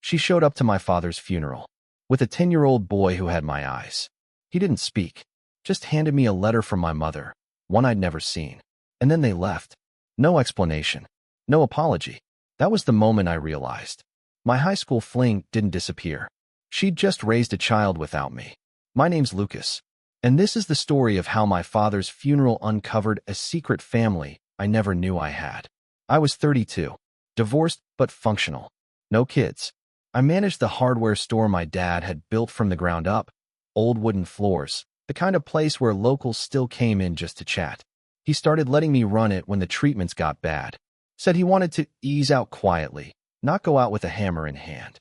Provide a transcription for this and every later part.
She showed up to my father's funeral with a 10-year-old boy who had my eyes. He didn't speak, just handed me a letter from my mother, one I'd never seen. And then they left. No explanation, no apology. That was the moment I realized. My high school fling didn't disappear. She'd just raised a child without me. My name's Lucas, and this is the story of how my father's funeral uncovered a secret family I never knew I had. I was 32, divorced but functional. No kids. I managed the hardware store my dad had built from the ground up, old wooden floors, the kind of place where locals still came in just to chat. He started letting me run it when the treatments got bad. Said he wanted to ease out quietly, not go out with a hammer in hand.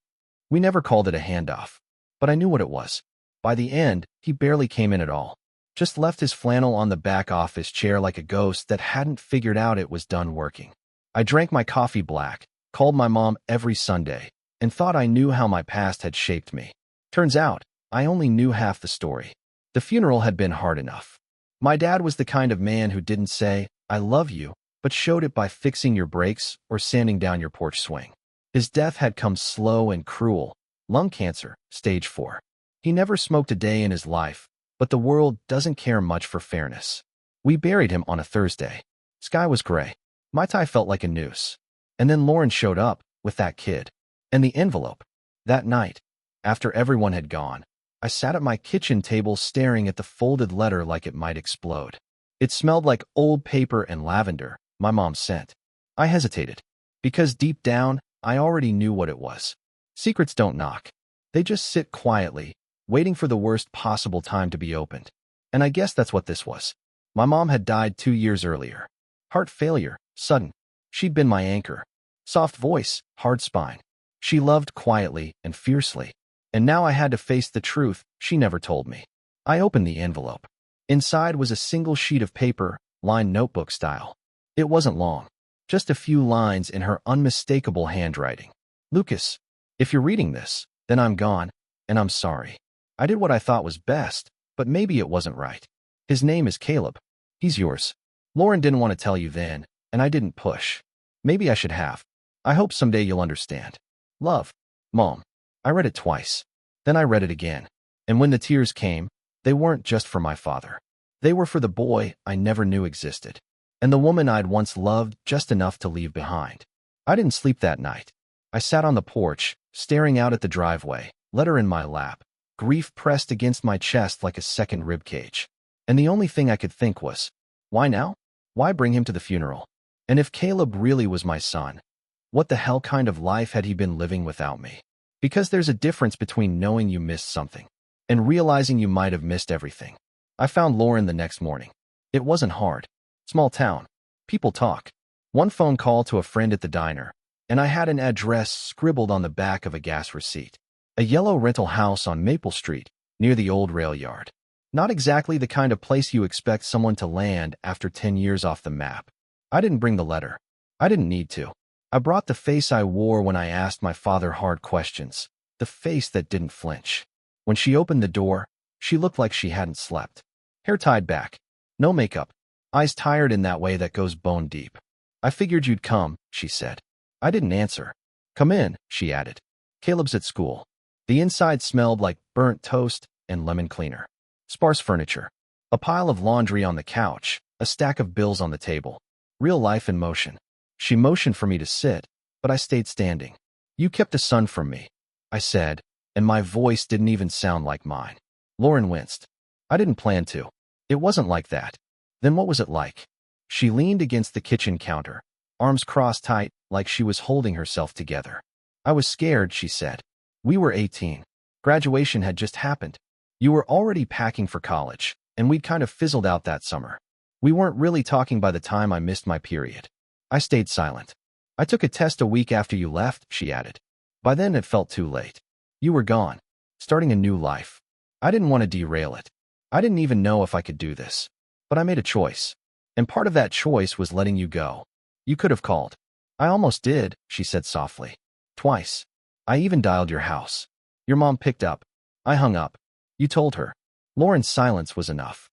We never called it a handoff, but I knew what it was. By the end, he barely came in at all. Just left his flannel on the back office chair like a ghost that hadn't figured out it was done working. I drank my coffee black, called my mom every Sunday, and thought I knew how my past had shaped me. Turns out, I only knew half the story. The funeral had been hard enough. My dad was the kind of man who didn't say, "I love you," but showed it by fixing your brakes or sanding down your porch swing. His death had come slow and cruel. Lung cancer, stage 4. He never smoked a day in his life, but the world doesn't care much for fairness. We buried him on a Thursday. Sky was gray. My tie felt like a noose. And then Lauren showed up with that kid. And the envelope. That night, after everyone had gone, I sat at my kitchen table staring at the folded letter like it might explode. It smelled like old paper and lavender, my mom's scent. I hesitated, because deep down, I already knew what it was. Secrets don't knock. They just sit quietly, waiting for the worst possible time to be opened. And I guess that's what this was. My mom had died 2 years earlier. Heart failure, sudden. She'd been my anchor. Soft voice, hard spine. She loved quietly and fiercely. And now I had to face the truth she never told me. I opened the envelope. Inside was a single sheet of paper, lined notebook style. It wasn't long. Just a few lines in her unmistakable handwriting. "Lucas, if you're reading this, then I'm gone, and I'm sorry. I did what I thought was best, but maybe it wasn't right. His name is Caleb. He's yours. Lauren didn't want to tell you then, and I didn't push. Maybe I should have. I hope someday you'll understand. Love, Mom." I read it twice. Then I read it again. And when the tears came, they weren't just for my father. They were for the boy I never knew existed, and the woman I'd once loved just enough to leave behind. I didn't sleep that night. I sat on the porch, staring out at the driveway, letter in my lap, grief pressed against my chest like a second ribcage. And the only thing I could think was, why now? Why bring him to the funeral? And if Caleb really was my son, what the hell kind of life had he been living without me? Because there's a difference between knowing you missed something and realizing you might have missed everything. I found Lauren the next morning. It wasn't hard. Small town. People talk. One phone call to a friend at the diner, and I had an address scribbled on the back of a gas receipt. A yellow rental house on Maple Street, near the old rail yard. Not exactly the kind of place you expect someone to land after 10 years off the map. I didn't bring the letter. I didn't need to. I brought the face I wore when I asked my father hard questions, the face that didn't flinch. When she opened the door, she looked like she hadn't slept. Hair tied back, no makeup, eyes tired in that way that goes bone deep. "I figured you'd come," she said. I didn't answer. "Come in," she added. "Caleb's at school." The inside smelled like burnt toast and lemon cleaner. Sparse furniture. A pile of laundry on the couch, a stack of bills on the table. Real life in motion. She motioned for me to sit, but I stayed standing. "You kept the sun from me," I said, and my voice didn't even sound like mine. Lauren winced. "I didn't plan to. It wasn't like that." "Then what was it like?" She leaned against the kitchen counter, arms crossed tight, like she was holding herself together. "I was scared," she said. "We were 18. Graduation had just happened. You were already packing for college, and we'd kind of fizzled out that summer. We weren't really talking by the time I missed my period." I stayed silent. "I took a test a week after you left," she added. "By then it felt too late. You were gone, starting a new life. I didn't want to derail it. I didn't even know if I could do this. But I made a choice. And part of that choice was letting you go. You could have called." "I almost did," she said softly. "Twice. I even dialed your house. Your mom picked up. I hung up. You told her." Lauren's silence was enough.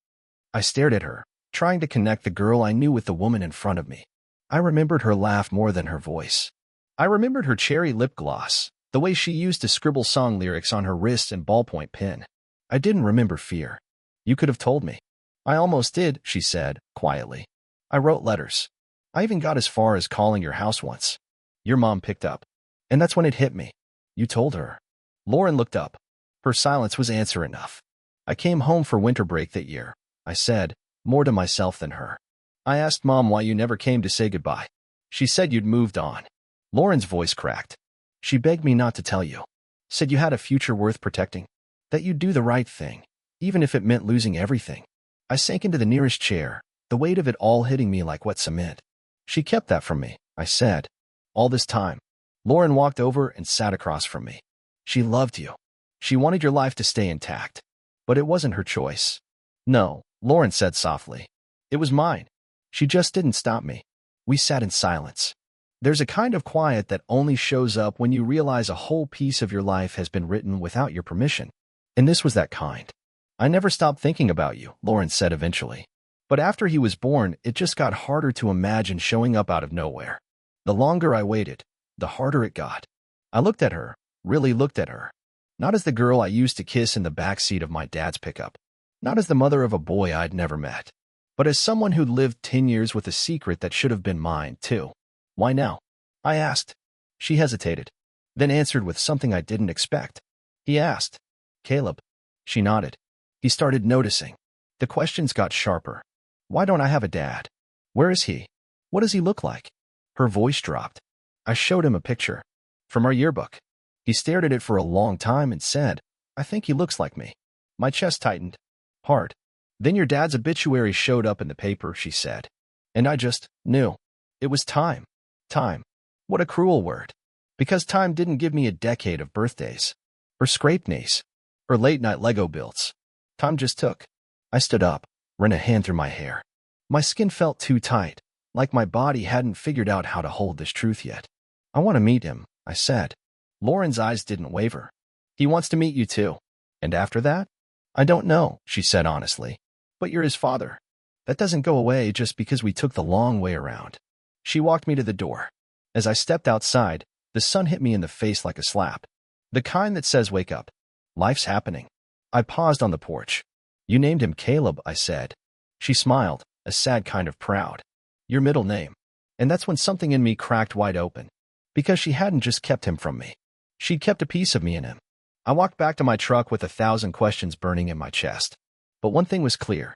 I stared at her, trying to connect the girl I knew with the woman in front of me. I remembered her laugh more than her voice. I remembered her cherry lip gloss, The way she used to scribble song lyrics on her wrist and ballpoint pen. I didn't remember fear. You could have told me. I almost did, she said, quietly. I wrote letters. I even got as far as calling your house once. Your mom picked up. And that's when it hit me. You told her. Lauren looked up. Her silence was answer enough. I came home for winter break that year, I said, more to myself than her. I asked Mom why you never came to say goodbye. She said you'd moved on. Lauren's voice cracked. She begged me not to tell you. Said you had a future worth protecting. That you'd do the right thing, even if it meant losing everything. I sank into the nearest chair, the weight of it all hitting me like wet cement. She kept that from me, I said. All this time. Lauren walked over and sat across from me. She loved you. She wanted your life to stay intact. But it wasn't her choice. No, Lauren said softly. It was mine. She just didn't stop me. We sat in silence. There's a kind of quiet that only shows up when you realize a whole piece of your life has been written without your permission. And this was that kind. I never stopped thinking about you, Lauren said eventually. But after he was born, it just got harder to imagine showing up out of nowhere. The longer I waited, the harder it got. I looked at her, really looked at her. Not as the girl I used to kiss in the backseat of my dad's pickup. Not as the mother of a boy I'd never met. But as someone who'd lived 10 years with a secret that should have been mine, too. Why now? I asked. She hesitated, then answered with something I didn't expect. He asked. Caleb. She nodded. He started noticing. The questions got sharper. Why don't I have a dad? Where is he? What does he look like? Her voice dropped. I showed him a picture. From our yearbook. He stared at it for a long time and said, I think he looks like me. My chest tightened. Hard. Then your dad's obituary showed up in the paper, she said. And I just knew. It was time. Time. What a cruel word. Because time didn't give me a decade of birthdays. Or scraped knees. Or late-night Lego builds. Time just took. I stood up, ran a hand through my hair. My skin felt too tight, like my body hadn't figured out how to hold this truth yet. I want to meet him, I said. Lauren's eyes didn't waver. He wants to meet you too. And after that? I don't know, she said honestly. But you're his father. That doesn't go away just because we took the long way around. She walked me to the door. As I stepped outside, the sun hit me in the face like a slap. The kind that says wake up. Life's happening. I paused on the porch. You named him Caleb, I said. She smiled, a sad kind of proud. Your middle name. And that's when something in me cracked wide open. Because she hadn't just kept him from me. She'd kept a piece of me in him. I walked back to my truck with 1,000 questions burning in my chest. But one thing was clear.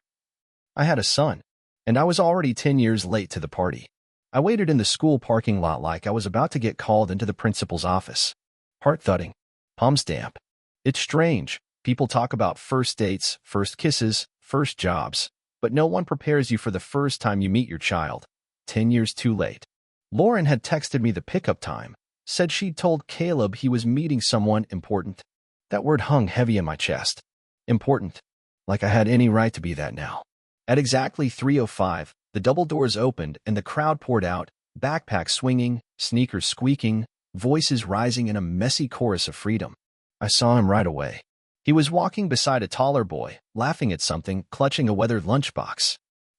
I had a son. And I was already 10 years late to the party. I waited in the school parking lot like I was about to get called into the principal's office. Heart thudding. Palms damp. It's strange. People talk about first dates, first kisses, first jobs. But no one prepares you for the first time you meet your child. 10 years too late. Lauren had texted me the pickup time. Said she'd told Caleb he was meeting someone important. That word hung heavy in my chest. Important. Like I had any right to be that now. At exactly 3:05, the double doors opened and the crowd poured out, backpacks swinging, sneakers squeaking, voices rising in a messy chorus of freedom. I saw him right away. He was walking beside a taller boy, laughing at something, clutching a weathered lunchbox.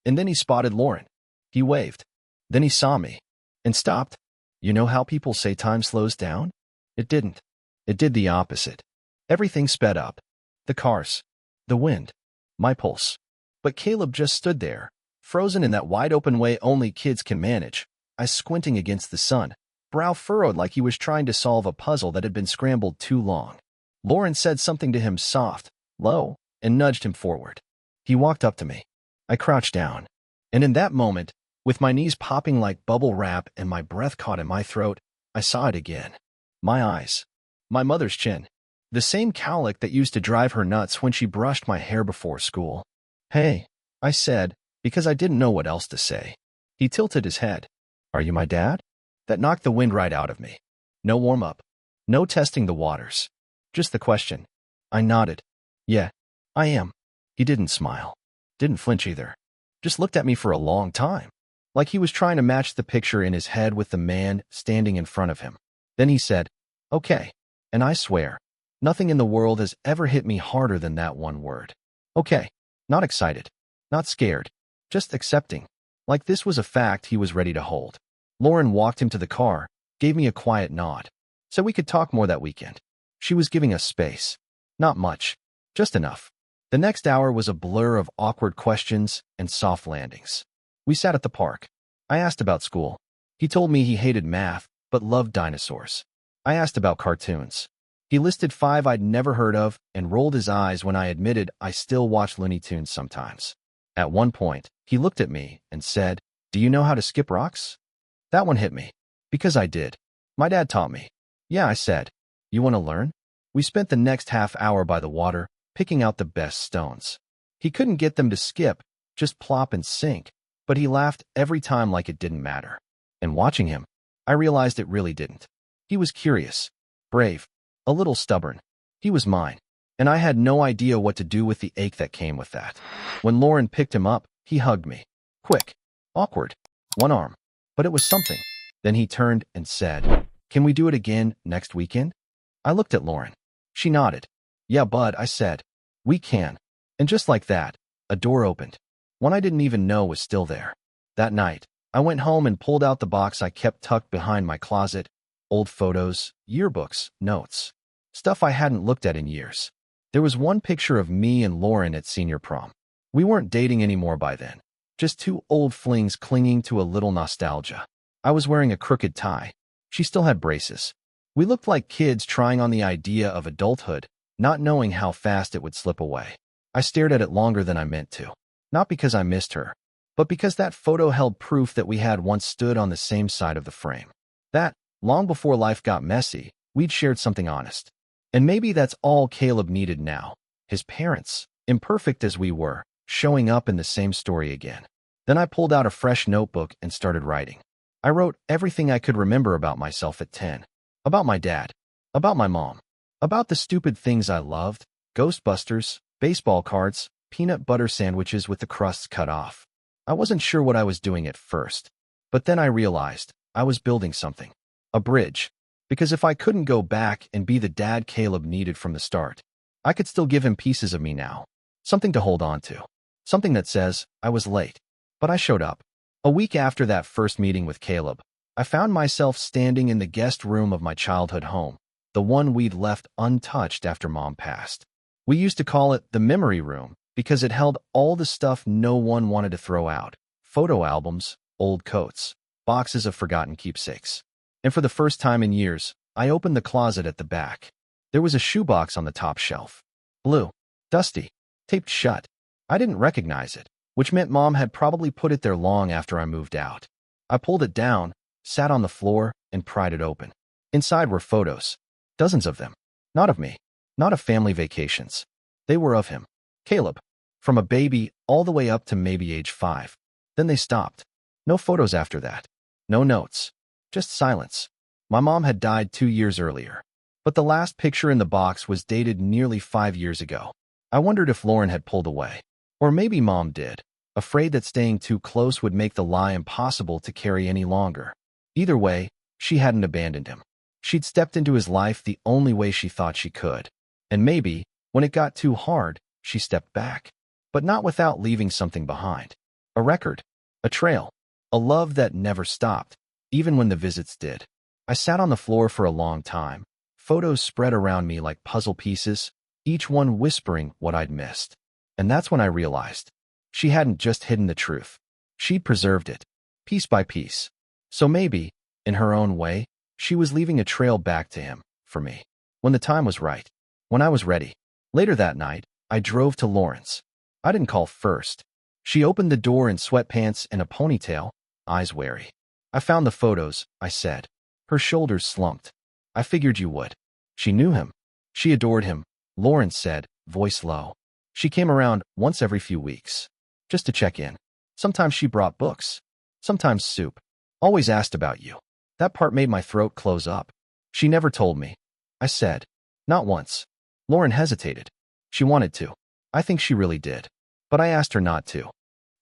And then he spotted Lauren. He waved. Then he saw me. And stopped. You know how people say time slows down? It didn't. It did the opposite. Everything sped up. The cars. The wind. My pulse. But Caleb just stood there, frozen in that wide-open way only kids can manage, eyes squinting against the sun, brow furrowed like he was trying to solve a puzzle that had been scrambled too long. Lauren said something to him soft, low, and nudged him forward. He walked up to me. I crouched down. And in that moment, with my knees popping like bubble wrap and my breath caught in my throat, I saw it again. My eyes. My mother's chin. The same cowlick that used to drive her nuts when she brushed my hair before school. Hey, I said, because I didn't know what else to say. He tilted his head. Are you my dad? That knocked the wind right out of me. No warm-up. No testing the waters. Just the question. I nodded. Yeah, I am. He didn't smile. Didn't flinch either. Just looked at me for a long time. Like he was trying to match the picture in his head with the man standing in front of him. Then he said, okay. And I swear, nothing in the world has ever hit me harder than that one word. Okay. Not excited. Not scared. Just accepting. Like this was a fact he was ready to hold. Lauren walked him to the car, gave me a quiet nod. so we could talk more that weekend. She was giving us space. Not much, just enough. The next hour was a blur of awkward questions and soft landings. We sat at the park. I asked about school. He told me he hated math, but loved dinosaurs. I asked about cartoons. He listed 5 I'd never heard of and rolled his eyes when I admitted I still watch Looney Tunes sometimes. At one point, he looked at me and said, "Do you know how to skip rocks?" That one hit me. Because I did. My dad taught me. Yeah, I said. You want to learn? We spent the next half hour by the water, picking out the best stones. He couldn't get them to skip, just plop and sink, but he laughed every time like it didn't matter. And watching him, I realized it really didn't. He was curious, brave, a little stubborn. He was mine, and I had no idea what to do with the ache that came with that. When Lauren picked him up, he hugged me. Quick, awkward, one arm, but it was something. Then he turned and said, "Can we do it again next weekend?" I looked at Lauren. She nodded. "Yeah, bud," I said. "We can." And just like that, a door opened. One I didn't even know was still there. That night, I went home and pulled out the box I kept tucked behind my closet. Old photos, yearbooks, notes. Stuff I hadn't looked at in years. There was one picture of me and Lauren at senior prom. We weren't dating anymore by then. Just 2 old flings clinging to a little nostalgia. I was wearing a crooked tie. She still had braces. We looked like kids trying on the idea of adulthood, not knowing how fast it would slip away. I stared at it longer than I meant to. Not because I missed her, but because that photo held proof that we had once stood on the same side of the frame. That, long before life got messy, we'd shared something honest. And maybe that's all Caleb needed now. His parents, imperfect as we were, showing up in the same story again. Then I pulled out a fresh notebook and started writing. I wrote everything I could remember about myself at 10. About my dad. About my mom. About the stupid things I loved. Ghostbusters, baseball cards, peanut butter sandwiches with the crusts cut off. I wasn't sure what I was doing at first. But then I realized I was building something. A bridge. Because if I couldn't go back and be the dad Caleb needed from the start, I could still give him pieces of me now. Something to hold on to. Something that says, I was late. But I showed up. A week after that first meeting with Caleb, I found myself standing in the guest room of my childhood home, the one we'd left untouched after Mom passed. We used to call it the memory room because it held all the stuff no one wanted to throw out. Photo albums, old coats, boxes of forgotten keepsakes. And for the first time in years, I opened the closet at the back. There was a shoebox on the top shelf. Blue, dusty, taped shut. I didn't recognize it, which meant Mom had probably put it there long after I moved out. I pulled it down, sat on the floor, and pried it open. Inside were photos. Dozens of them. Not of me. Not of family vacations. They were of him. Caleb. From a baby all the way up to maybe age 5. Then they stopped. No photos after that. No notes. Just silence. My mom had died 2 years earlier. But the last picture in the box was dated nearly 5 years ago. I wondered if Lauren had pulled away. Or maybe Mom did, afraid that staying too close would make the lie impossible to carry any longer. Either way, she hadn't abandoned him. She'd stepped into his life the only way she thought she could. And maybe, when it got too hard, she stepped back. But not without leaving something behind. A record. A trail. A love that never stopped, even when the visits did. I sat on the floor for a long time. Photos spread around me like puzzle pieces, each one whispering what I'd missed. And that's when I realized. She hadn't just hidden the truth. She'd preserved it, piece by piece. So maybe, in her own way, she was leaving a trail back to him, for me. When the time was right. When I was ready. Later that night, I drove to Lauren's. I didn't call first. She opened the door in sweatpants and a ponytail, eyes wary. I found the photos, I said. Her shoulders slumped. I figured you would. She knew him. She adored him, Lauren said, voice low. She came around once every few weeks. Just to check in. Sometimes she brought books. Sometimes soup. Always asked about you. That part made my throat close up. She never told me. I said. Not once. Lauren hesitated. She wanted to. I think she really did. But I asked her not to.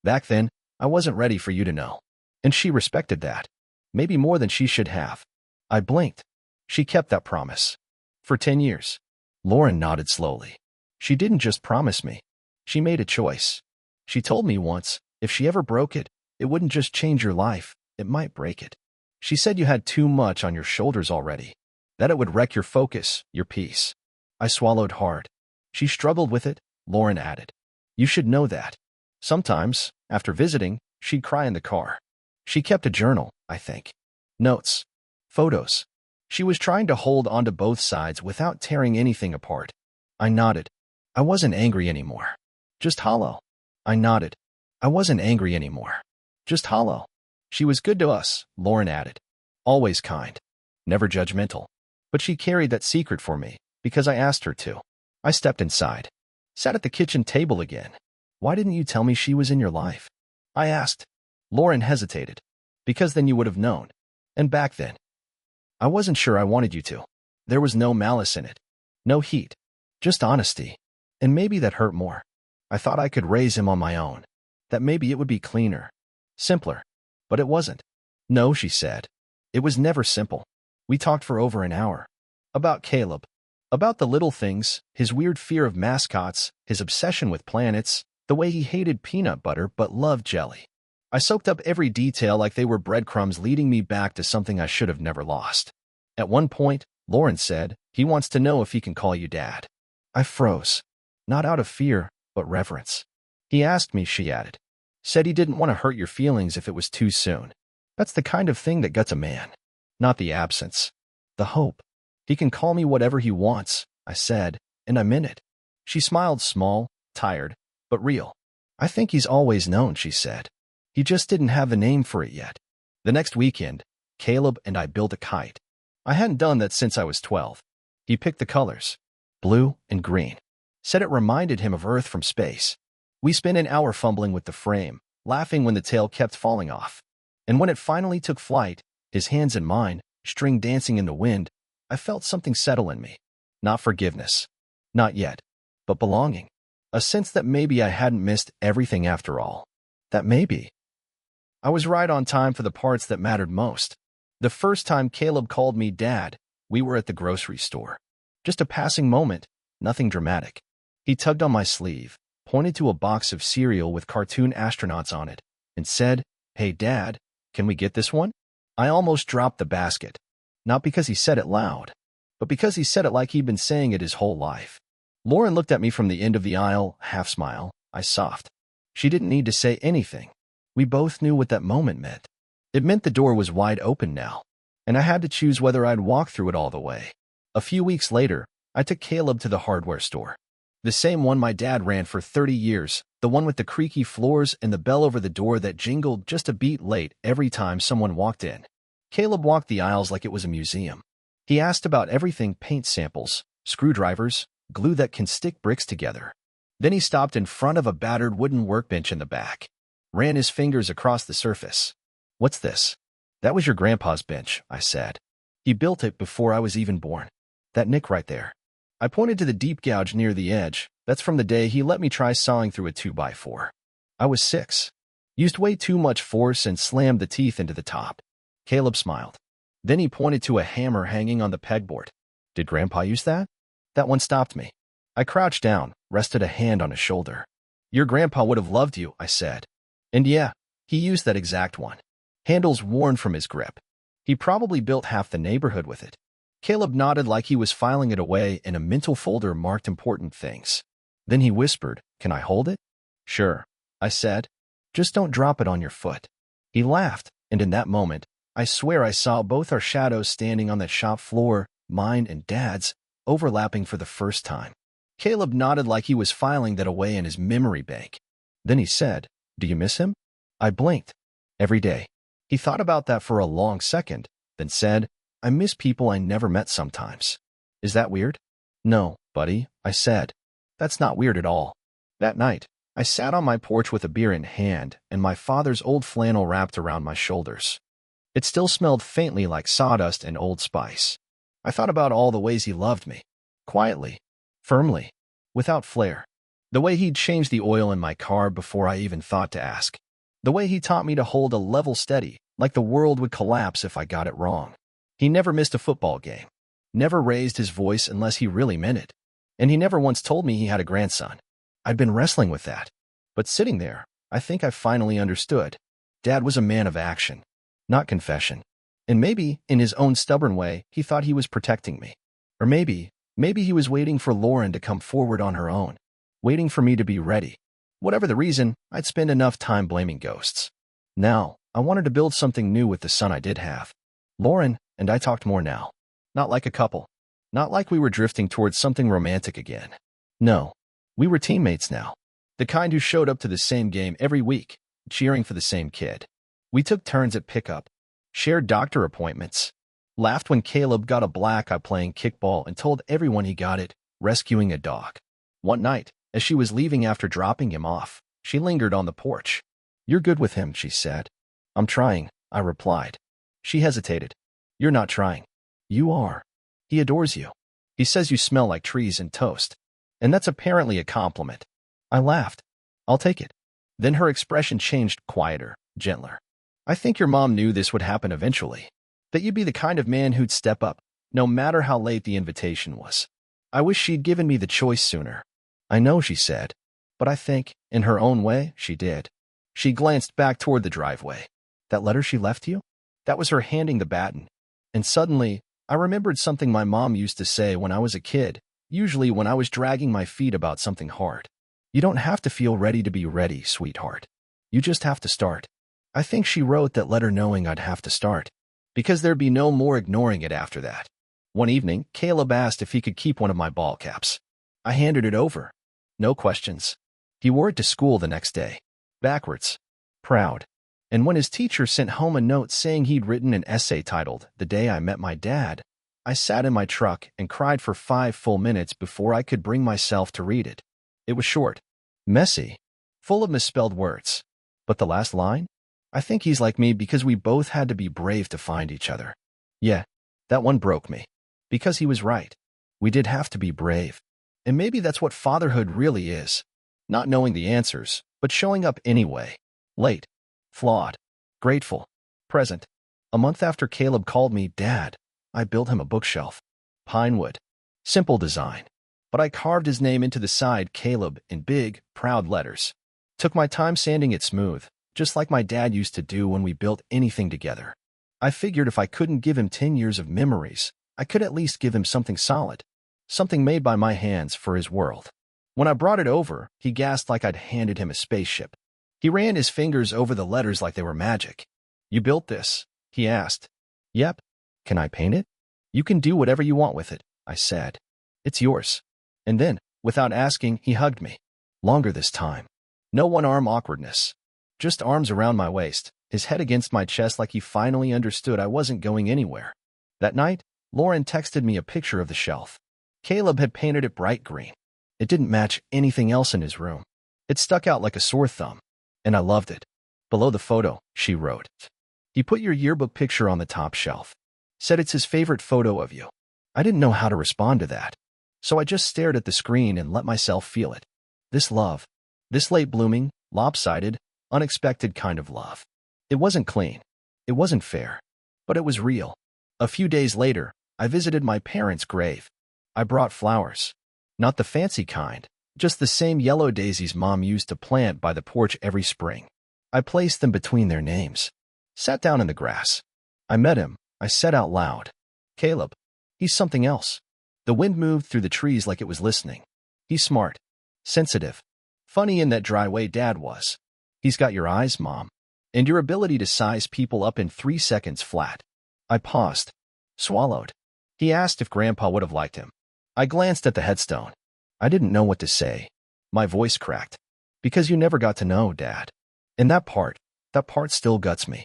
Back then, I wasn't ready for you to know. And she respected that. Maybe more than she should have. I blinked. She kept that promise. For 10 years. Lauren nodded slowly. She didn't just promise me. She made a choice. She told me once, if she ever broke it, it wouldn't just change your life, it might break it. She said you had too much on your shoulders already. That it would wreck your focus, your peace. I swallowed hard. She struggled with it, Lauren added. You should know that. Sometimes, after visiting, she'd cry in the car. She kept a journal, I think. Notes. Photos. She was trying to hold onto both sides without tearing anything apart. I nodded. I wasn't angry anymore. Just hollow. I nodded. I wasn't angry anymore. Just hollow. She was good to us, Lauren added. Always kind. Never judgmental. But she carried that secret for me, because I asked her to. I stepped inside. Sat at the kitchen table again. Why didn't you tell me she was in your life? I asked. Lauren hesitated. Because then you would have known. And back then. I wasn't sure I wanted you to. There was no malice in it. No heat. Just honesty. And maybe that hurt more. I thought I could raise him on my own. That maybe it would be cleaner. Simpler. But it wasn't. No, she said. It was never simple. We talked for over an hour. About Caleb. About the little things, his weird fear of mascots, his obsession with planets, the way he hated peanut butter but loved jelly. I soaked up every detail like they were breadcrumbs leading me back to something I should have never lost. At one point, Lauren said, he wants to know if he can call you Dad. I froze. Not out of fear, but reverence. He asked me, she added. Said he didn't want to hurt your feelings if it was too soon. That's the kind of thing that guts a man. Not the absence. The hope. He can call me whatever he wants, I said, and I meant it. She smiled small, tired, but real. I think he's always known, she said. He just didn't have a name for it yet. The next weekend, Caleb and I built a kite. I hadn't done that since I was 12. He picked the colors. Blue and green. Said it reminded him of Earth from space. We spent an hour fumbling with the frame, laughing when the tail kept falling off. And when it finally took flight, his hands in mine, string dancing in the wind, I felt something settle in me. Not forgiveness. Not yet. But belonging. A sense that maybe I hadn't missed everything after all. That maybe I was right on time for the parts that mattered most. The first time Caleb called me Dad, we were at the grocery store. Just a passing moment, nothing dramatic. He tugged on my sleeve, pointed to a box of cereal with cartoon astronauts on it, and said, Hey Dad, can we get this one? I almost dropped the basket. Not because he said it loud, but because he said it like he'd been saying it his whole life. Lauren looked at me from the end of the aisle, half smile, I soft. She didn't need to say anything. We both knew what that moment meant. It meant the door was wide open now, and I had to choose whether I'd walk through it all the way. A few weeks later, I took Caleb to the hardware store. The same one my dad ran for 30 years, the one with the creaky floors and the bell over the door that jingled just a beat late every time someone walked in. Caleb walked the aisles like it was a museum. He asked about everything: paint samples, screwdrivers, glue that can stick bricks together. Then he stopped in front of a battered wooden workbench in the back, ran his fingers across the surface. What's this? That was your grandpa's bench, I said. He built it before I was even born. That nick right there. I pointed to the deep gouge near the edge. That's from the day he let me try sawing through a 2x4. I was 6. Used way too much force and slammed the teeth into the top. Caleb smiled. Then he pointed to a hammer hanging on the pegboard. Did Grandpa use that? That one stopped me. I crouched down, rested a hand on his shoulder. Your grandpa would have loved you, I said. And yeah, he used that exact one. Handles worn from his grip. He probably built half the neighborhood with it. Caleb nodded like he was filing it away in a mental folder marked important things. Then he whispered, Can I hold it? Sure, I said. Just don't drop it on your foot. He laughed, and in that moment, I swear I saw both our shadows standing on that shop floor, mine and Dad's, overlapping for the first time. Caleb nodded like he was filing that away in his memory bank. Then he said, Do you miss him? I blinked. Every day. He thought about that for a long second, then said, I miss people I never met sometimes. Is that weird? No, buddy, I said. That's not weird at all. That night, I sat on my porch with a beer in hand and my father's old flannel wrapped around my shoulders. It still smelled faintly like sawdust and Old Spice. I thought about all the ways he loved me. Quietly. Firmly. Without flair. The way he'd changed the oil in my car before I even thought to ask. The way he taught me to hold a level steady, like the world would collapse if I got it wrong. He never missed a football game. Never raised his voice unless he really meant it. And he never once told me he had a grandson. I'd been wrestling with that. But sitting there, I think I finally understood. Dad was a man of action. Not confession. And maybe, in his own stubborn way, he thought he was protecting me. Or maybe he was waiting for Lauren to come forward on her own, waiting for me to be ready. Whatever the reason, I'd spend enough time blaming ghosts. Now, I wanted to build something new with the son I did have. Lauren and I talked more now. Not like a couple. Not like we were drifting towards something romantic again. No, we were teammates now. The kind who showed up to the same game every week, cheering for the same kid. We took turns at pickup, shared doctor appointments, laughed when Caleb got a black eye playing kickball and told everyone he got it, rescuing a dog. One night, as she was leaving after dropping him off, she lingered on the porch. "You're good with him," she said. "I'm trying," I replied. She hesitated. "You're not trying." "You are. He adores you. He says you smell like trees and toast." And that's apparently a compliment. I laughed. "I'll take it." Then her expression changed, quieter, gentler. "I think your mom knew this would happen eventually. That you'd be the kind of man who'd step up, no matter how late the invitation was. I wish she'd given me the choice sooner." "I know," she said. "But I think, in her own way, she did." She glanced back toward the driveway. "That letter she left you?" That was her handing the baton. And suddenly, I remembered something my mom used to say when I was a kid, usually when I was dragging my feet about something hard. "You don't have to feel ready to be ready, sweetheart. You just have to start." I think she wrote that letter knowing I'd have to start, because there'd be no more ignoring it after that. One evening, Caleb asked if he could keep one of my ball caps. I handed it over. No questions. He wore it to school the next day. Backwards. Proud. And when his teacher sent home a note saying he'd written an essay titled "The Day I Met My Dad," I sat in my truck and cried for 5 full minutes before I could bring myself to read it. It was short, messy, full of misspelled words. But the last line? "I think he's like me because we both had to be brave to find each other." Yeah, that one broke me. Because he was right. We did have to be brave. And maybe that's what fatherhood really is. Not knowing the answers, but showing up anyway. Late. Flawed. Grateful. Present. A month after Caleb called me Dad, I built him a bookshelf. Pine wood. Simple design. But I carved his name into the side, Caleb, in big, proud letters. Took my time sanding it smooth, just like my dad used to do when we built anything together. I figured if I couldn't give him 10 years of memories, I could at least give him something solid. Something made by my hands for his world. When I brought it over, he gasped like I'd handed him a spaceship. He ran his fingers over the letters like they were magic. "You built this?" he asked. "Yep." "Can I paint it?" "You can do whatever you want with it," I said. "It's yours." And then, without asking, he hugged me. Longer this time. No one-arm awkwardness. Just arms around my waist, his head against my chest like he finally understood I wasn't going anywhere. That night, Lauren texted me a picture of the shelf. Caleb had painted it bright green. It didn't match anything else in his room. It stuck out like a sore thumb. And I loved it. Below the photo, she wrote, "He put your yearbook picture on the top shelf. Said it's his favorite photo of you." I didn't know how to respond to that. So I just stared at the screen and let myself feel it. This love. This late-blooming, lopsided, unexpected kind of love. It wasn't clean. It wasn't fair. But it was real. A few days later, I visited my parents' grave. I brought flowers. Not the fancy kind, just the same yellow daisies Mom used to plant by the porch every spring. I placed them between their names. Sat down in the grass. I met him. I said out loud, "Caleb. He's something else." The wind moved through the trees like it was listening. "He's smart. Sensitive. Funny in that dry way Dad was. He's got your eyes, Mom. And your ability to size people up in 3 seconds flat." I paused. Swallowed. He asked if Grandpa would have liked him. I glanced at the headstone. I didn't know what to say. My voice cracked. "Because you never got to know, Dad." And that part still guts me.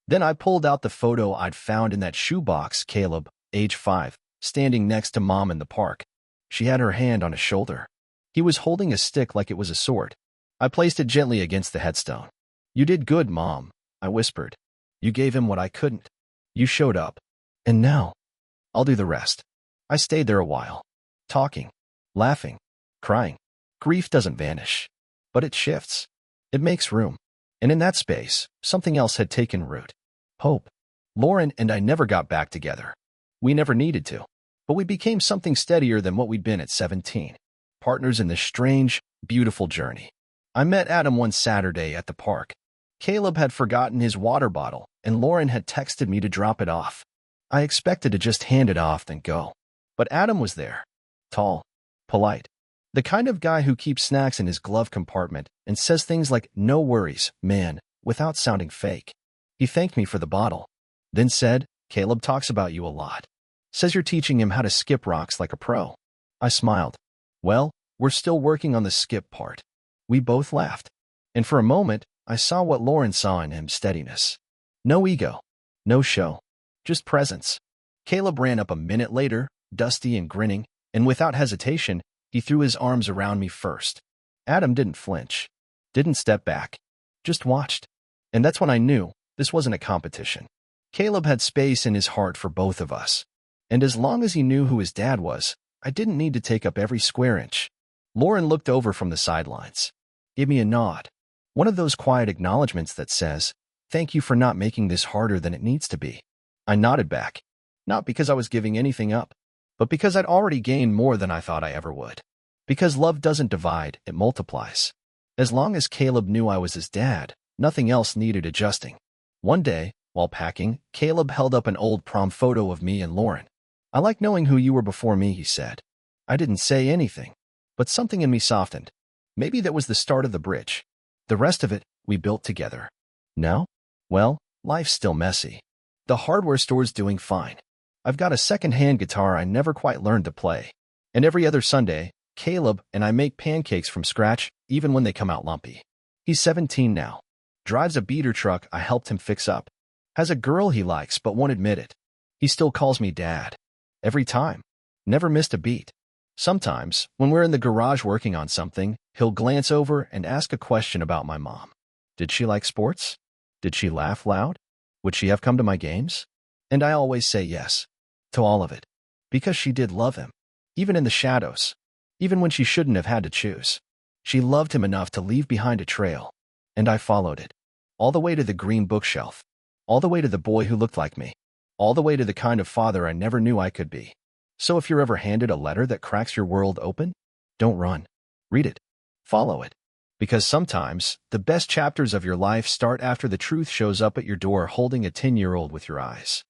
Then I pulled out the photo I'd found in that shoebox, Caleb, age 5, standing next to Mom in the park. She had her hand on his shoulder. He was holding a stick like it was a sword. I placed it gently against the headstone. "You did good, Mom," I whispered. "You gave him what I couldn't. You showed up. And now, I'll do the rest." I stayed there a while. Talking. Laughing. Crying. Grief doesn't vanish. But it shifts. It makes room. And in that space, something else had taken root. Hope. Lauren and I never got back together. We never needed to. But we became something steadier than what we'd been at 17. Partners in this strange, beautiful journey. I met Adam one Saturday at the park. Caleb had forgotten his water bottle, and Lauren had texted me to drop it off. I expected to just hand it off then go. But Adam was there. Tall, polite. The kind of guy who keeps snacks in his glove compartment and says things like, "No worries, man," without sounding fake. He thanked me for the bottle, then said, "Caleb talks about you a lot. Says you're teaching him how to skip rocks like a pro." I smiled. Well, we're still working on the skip part. We both laughed. And for a moment, I saw what Lauren saw in him: steadiness. No ego. No show. Just presence. Caleb ran up a minute later, dusty and grinning, and without hesitation, he threw his arms around me first. Adam didn't flinch. Didn't step back. Just watched. And that's when I knew this wasn't a competition. Caleb had space in his heart for both of us. And as long as he knew who his dad was, I didn't need to take up every square inch. Lauren looked over from the sidelines. Gave me a nod. One of those quiet acknowledgments that says, "Thank you for not making this harder than it needs to be." I nodded back. Not because I was giving anything up, but because I'd already gained more than I thought I ever would. Because love doesn't divide, it multiplies. As long as Caleb knew I was his dad, nothing else needed adjusting. One day, while packing, Caleb held up an old prom photo of me and Lauren. "I like knowing who you were before me," he said. I didn't say anything, but something in me softened. Maybe that was the start of the bridge. The rest of it, we built together. Now? Well, life's still messy. The hardware store's doing fine. I've got a second-hand guitar I never quite learned to play. And every other Sunday, Caleb and I make pancakes from scratch, even when they come out lumpy. He's 17 now. Drives a beater truck I helped him fix up. Has a girl he likes but won't admit it. He still calls me Dad. Every time. Never missed a beat. Sometimes, when we're in the garage working on something, he'll glance over and ask a question about my mom. Did she like sports? Did she laugh loud? Would she have come to my games? And I always say yes. To all of it. Because she did love him. Even in the shadows. Even when she shouldn't have had to choose. She loved him enough to leave behind a trail. And I followed it. All the way to the green bookshelf. All the way to the boy who looked like me. All the way to the kind of father I never knew I could be. So if you're ever handed a letter that cracks your world open, don't run. Read it. Follow it. Because sometimes, the best chapters of your life start after the truth shows up at your door holding a 10-year-old with your eyes.